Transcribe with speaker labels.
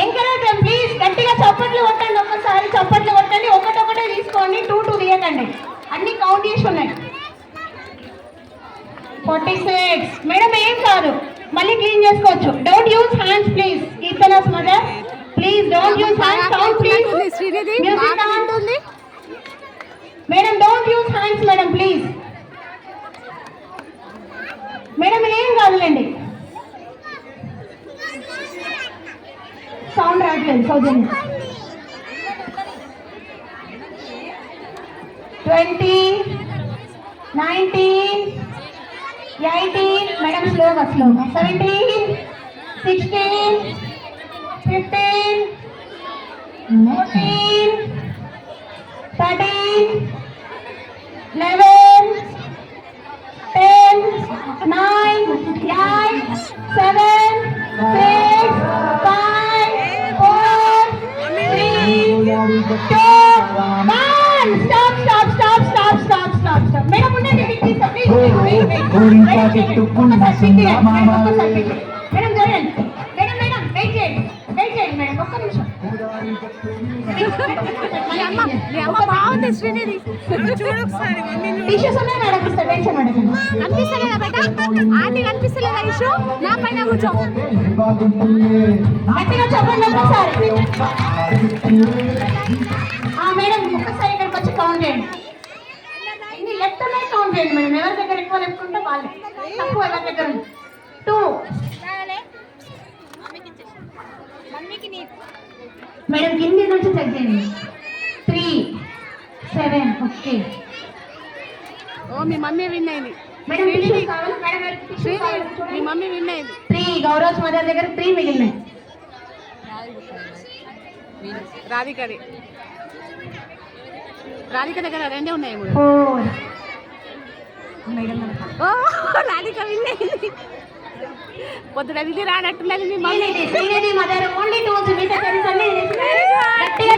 Speaker 1: Encourage please, గట్టిగా చప్పట్లు కొట్టండి, ఒక్కసారి చప్పట్లు కొట్టండి. ఒకటొకటే తీసుకోండి, 2 తీయకండి, అన్ని కౌంట్ చేసి ఉన్నాయి. 46 మేడం ఏం కాదు, మళ్ళీ క్లీన్ చేసుకోవచ్చు. డోంట్ యూజ్ హ్యాండ్స్ ప్లీజ్, కీర్తనాస్ mother please don't use hands. Sound please, music ఉంటుంది madam. Don't use hands madam please. Madam ఏం కాదులేండి, సౌండ్ రావట్లేదు. సౌజన్య 20, 19, 18 మేడం స్లోగా 17, 16, 15, 14, 13, 11, 10, 9, 8, 7, 6, 5, 4, 3, 2, 1. Stop. మేడం ఉండండి, మేడం జరగండి. మేడం వెయిట్ చేయండి మేడం, ఒక్క నిమిషం. టీషర్ట్స్ ఉన్నాయి మేడం, ఇస్తా, టెన్షన్ మేడం.
Speaker 2: కనిపిస్తలేదా బేట? ఆంటీ కనిపిస్తలేదా? ఇష్యూ నా పైన కూర్చో.
Speaker 1: గట్టిగా చెప్పండి ఒక్కసారి. మేడం ఒక్కసారి ఇక్కడికి వచ్చి కౌంట్ చేయండి. ఎన్ని లెఫ్ట్ ఉన్నాయి కౌంట్ చేయండి మేడం. ఎవరి దగ్గర ఎక్కువ లెఫ్ట్ ఉంటే వాళ్ళే, తక్కువ ఎవరి దగ్గర 2 మేడం. కింది నుంచి చెక్ చేయండి. 3, 7 ఓకే.
Speaker 2: ఓ మీ మమ్మీ విన్ అయింది
Speaker 1: మేడం.
Speaker 2: మీ మమ్మీ విన్ అయింది.
Speaker 1: 3 గౌరవ్ మదర్ దగ్గర 3 మిగిలినాయి.
Speaker 2: రాధిక దగ్గర 2 ఉన్నాయి.
Speaker 1: 4 మేడం.
Speaker 2: ఓ రాధిక విన్ అయింది. పొద్దున విధి రానట్టున్నది మీ మమ్మీ.
Speaker 1: మదర్ ఓన్లీ 2 మిగతా గట్టిగా